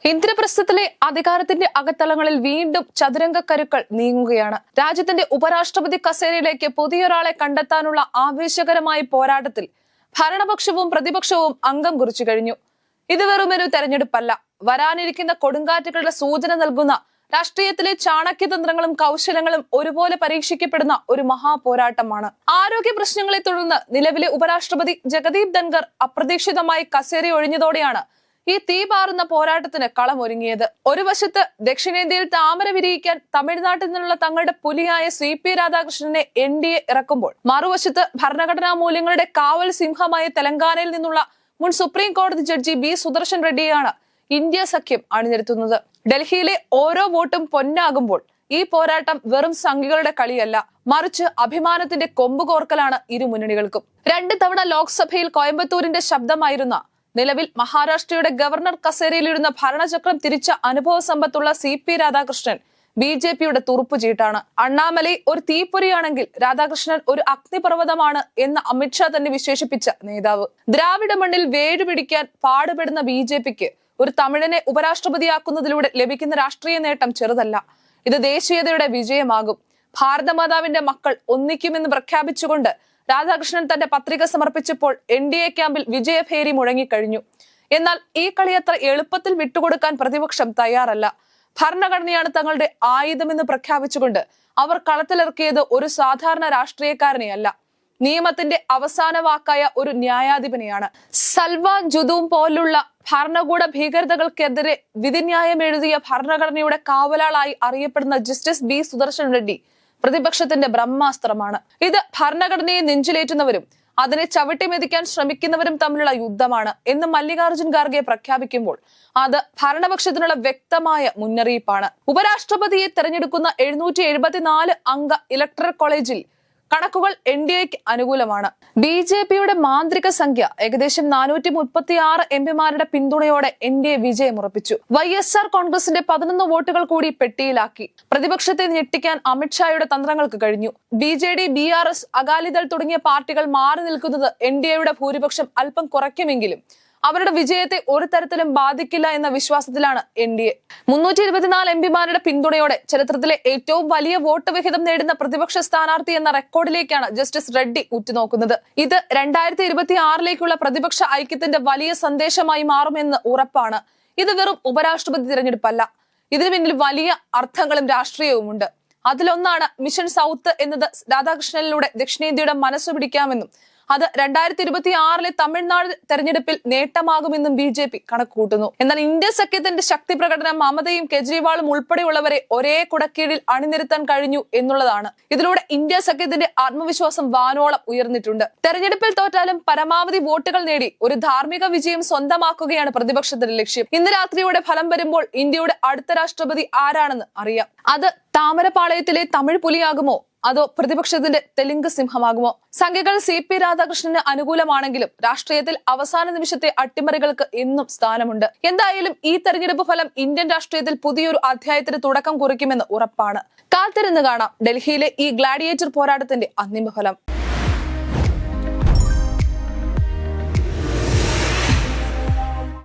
ഇന്ദ്രപ്രസ്ഥത്തിലെ അധികാരത്തിന്റെ അകത്തളങ്ങളിൽ വീണ്ടും ചതുരംഗ കരുക്കൾ നീങ്ങുകയാണ്. രാജ്യത്തിന്റെ ഉപരാഷ്ട്രപതി കസേരയിലേക്ക് പുതിയൊരാളെ കണ്ടെത്താനുള്ള ആവേശകരമായ പോരാട്ടത്തിൽ ഭരണപക്ഷവും പ്രതിപക്ഷവും അംഗം കുറിച്ചു കഴിഞ്ഞു. ഇത് വെറുമൊരു തെരഞ്ഞെടുപ്പല്ല, വരാനിരിക്കുന്ന കൊടുങ്കാറ്റുകളുടെ സൂചന നൽകുന്ന രാഷ്ട്രീയത്തിലെ ചാണക്യതന്ത്രങ്ങളും കൗശലങ്ങളും ഒരുപോലെ പരീക്ഷിക്കപ്പെടുന്ന ഒരു മഹാപോരാട്ടമാണ്. ആരോഗ്യ പ്രശ്നങ്ങളെ തുടർന്ന് നിലവിലെ ഉപരാഷ്ട്രപതി ജഗദീപ് ധൻഖർ അപ്രതീക്ഷിതമായി കസേര ഒഴിഞ്ഞതോടെയാണ് ഈ തീപാറുന്ന പോരാട്ടത്തിന് കളമൊരുങ്ങിയത്. ഒരു വശത്ത് ദക്ഷിണേന്ത്യയിൽ താമര വിരിയിക്കാൻ തമിഴ്നാട്ടിൽ നിന്നുള്ള തങ്ങളുടെ പുലിയായ CP രാധാകൃഷ്ണനെ NDA ഇറക്കുമ്പോൾ, മറുവശത്ത് ഭരണഘടനാ മൂല്യങ്ങളുടെ കാവൽ സിംഹമായ തെലങ്കാനയിൽ നിന്നുള്ള മുൻ സുപ്രീം കോടതി ജഡ്ജി B സുദർശൻ റെഡ്ഡിയാണ് ഇന്ത്യ സഖ്യം അണിനിരത്തുന്നത്. ഡൽഹിയിലെ ഓരോ വോട്ടും പൊന്നാകുമ്പോൾ ഈ പോരാട്ടം വെറും സംഖ്യകളുടെ കളിയല്ല, മറിച്ച് അഭിമാനത്തിന്റെ കൊമ്പുകോർക്കലാണ് ഇരു മുന്നണികൾക്കും. 2 തവണ ലോക്സഭയിൽ കോയമ്പത്തൂരിന്റെ ശബ്ദമായിരുന്ന, നിലവിൽ മഹാരാഷ്ട്രയുടെ ഗവർണർ കസേരയിലിരുന്ന ഭരണചക്രം തിരിച്ച അനുഭവ സമ്പത്തുള്ള CP രാധാകൃഷ്ണൻ BJPയുടെ തുറുപ്പുചീട്ടാണ്. അണ്ണാമലൈ ഒരു തീപ്പൊരിയാണെങ്കിൽ രാധാകൃഷ്ണൻ ഒരു അഗ്നിപർവ്വതമാണ് എന്ന് അമിത്ഷാ തന്നെ വിശേഷിപ്പിച്ച നേതാവ്. ദ്രാവിഡ മണ്ണിൽ വേരുപിടിക്കാൻ പാടുപെടുന്ന BJPക്ക് ഒരു തമിഴനെ ഉപരാഷ്ട്രപതിയാക്കുന്നതിലൂടെ ലഭിക്കുന്ന രാഷ്ട്രീയ നേട്ടം ചെറുതല്ല. ഇത് ദേശീയതയുടെ വിജയമാകും. ഭാരതമാതാവിന്റെ മക്കൾ ഒന്നിക്കുമെന്ന് പ്രഖ്യാപിച്ചുകൊണ്ട് രാധാകൃഷ്ണൻ തന്റെ പത്രിക സമർപ്പിച്ചപ്പോൾ NDA ക്യാമ്പിൽ വിജയഭേരി മുഴങ്ങിക്കഴിഞ്ഞു. എന്നാൽ ഈ കളി അത്ര എളുപ്പത്തിൽ വിട്ടുകൊടുക്കാൻ പ്രതിപക്ഷം തയ്യാറല്ല. ഭരണഘടനയാണ് തങ്ങളുടെ ആയുധമെന്ന് പ്രഖ്യാപിച്ചുകൊണ്ട് അവർ കളത്തിലിറക്കിയത് ഒരു സാധാരണ രാഷ്ട്രീയക്കാരനെയല്ല, നിയമത്തിന്റെ അവസാന വാക്കായ ഒരു ന്യായാധിപനെയാണ്. സൽവാൻ ജുദൂം പോലുള്ള ഭരണകൂട ഭീകരതകൾക്കെതിരെ വിധിന്യായം എഴുതിയ ഭരണഘടനയുടെ കാവലാളായി അറിയപ്പെടുന്ന ജസ്റ്റിസ് B സുദർശൻ റെഡ്ഡി പ്രതിപക്ഷത്തിന്റെ ബ്രഹ്മാസ്ത്രമാണ്. ഇത് ഭരണഘടനയെ നെഞ്ചിലേറ്റുന്നവരും അതിനെ ചവിട്ടിമെതിക്കാൻ ശ്രമിക്കുന്നവരും തമ്മിലുള്ള യുദ്ധമാണ് എന്ന് മല്ലികാർജുൻ ഖാർഗെ പ്രഖ്യാപിക്കുമ്പോൾ അത് ഭരണപക്ഷത്തിനുള്ള വ്യക്തമായ മുന്നറിയിപ്പാണ്. ഉപരാഷ്ട്രപതിയെ തെരഞ്ഞെടുക്കുന്ന 774 അംഗ ഇലക്ടറൽ കോളേജിൽ കണക്കുകൾ NDAക്ക് അനുകൂലമാണ്. BJPയുടെ മാന്ത്രിക സംഖ്യ ഏകദേശം 436 MPമാരുടെ പിന്തുണയോടെ NDA വിജയമുറപ്പിച്ചു. YSR കോൺഗ്രസിന്റെ 11 വോട്ടുകൾ കൂടി പെട്ടിയിലാക്കി. പ്രതിപക്ഷത്തെ ഞെട്ടിക്കാൻ അമിത്ഷായുടെ തന്ത്രങ്ങൾക്ക് കഴിഞ്ഞു. BJD, BRS, അകാലിദൾ തുടങ്ങിയ പാർട്ടികൾ മാറി നിൽക്കുന്നത് NDAയുടെ ഭൂരിപക്ഷം അല്പം കുറയ്ക്കുമെങ്കിലും അവരുടെ വിജയത്തെ ഒരു തരത്തിലും ബാധിക്കില്ല എന്ന വിശ്വാസത്തിലാണ് NDA. 324 MPമാരുടെ പിന്തുണയോടെ ചരിത്രത്തിലെ ഏറ്റവും വലിയ വോട്ട് വിഹിതം നേടുന്ന പ്രതിപക്ഷ സ്ഥാനാർത്ഥി എന്ന റെക്കോർഡിലേക്കാണ് ജസ്റ്റിസ് റെഡ്ഡി ഉറ്റുനോക്കുന്നത്. ഇത് 2026ലേക്കുള്ള പ്രതിപക്ഷ ഐക്യത്തിന്റെ വലിയ സന്ദേശമായി മാറുമെന്ന് ഉറപ്പാണ്. ഇത് വെറും ഉപരാഷ്ട്രപതി തിരഞ്ഞെടുപ്പല്ല, ഇതിനു പിന്നിൽ വലിയ അർത്ഥങ്ങളും രാഷ്ട്രീയവുമുണ്ട്. അതിലൊന്നാണ് മിഷൻ സൗത്ത് എന്നത് രാധാകൃഷ്ണനിലൂടെ ദക്ഷിണേന്ത്യയുടെ മനസ്സു പിടിക്കാമെന്നും അത് 2026ലെ തമിഴ്നാട് തെരഞ്ഞെടുപ്പിൽ നേട്ടമാകുമെന്നും BJP കണക്കുകൂട്ടുന്നു. എന്നാൽ ഇന്ത്യ സഖ്യത്തിന്റെ ശക്തി പ്രകടനം മമതയും കെജ്രിവാളും ഉൾപ്പെടെയുള്ളവരെ ഒരേ കുടക്കീഴിൽ അണിനിരത്താൻ കഴിഞ്ഞു എന്നുള്ളതാണ്. ഇതിലൂടെ ഇന്ത്യ സഖ്യത്തിന്റെ ആത്മവിശ്വാസം വാനോളം ഉയർന്നിട്ടുണ്ട്. തെരഞ്ഞെടുപ്പിൽ തോറ്റാലും പരമാവധി വോട്ടുകൾ നേടി ഒരു ധാർമ്മിക വിജയം സ്വന്തമാക്കുകയാണ് പ്രതിപക്ഷത്തിന്റെ ലക്ഷ്യം. ഇന്ന് രാത്രിയോടെ ഫലം വരുമ്പോൾ ഇന്ത്യയുടെ അടുത്ത രാഷ്ട്രപതി ആരാണെന്ന് അറിയാം. അത് താമരപാളയത്തിലെ തമിഴ് പുലിയാകുമോ അതോ പ്രതിപക്ഷത്തിന്റെ തെലുങ്ക് സിംഹമാകുമോ? സംഖ്യകൾ CP രാധാകൃഷ്ണന് അനുകൂലമാണെങ്കിലും രാഷ്ട്രീയത്തിൽ അവസാന നിമിഷത്തെ അട്ടിമറികൾക്ക് എന്നും സ്ഥാനമുണ്ട്. എന്തായാലും ഈ തെരഞ്ഞെടുപ്പ് ഫലം ഇന്ത്യൻ രാഷ്ട്രീയത്തിൽ പുതിയൊരു അധ്യായത്തിന് തുടക്കം കുറിക്കുമെന്ന് ഉറപ്പാണ്. കാത്തിരുന്ന് കാണാം ഡൽഹിയിലെ ഈ ഗ്ലാഡിയേറ്റർ പോരാട്ടത്തിന്റെ അന്തിമഫലം.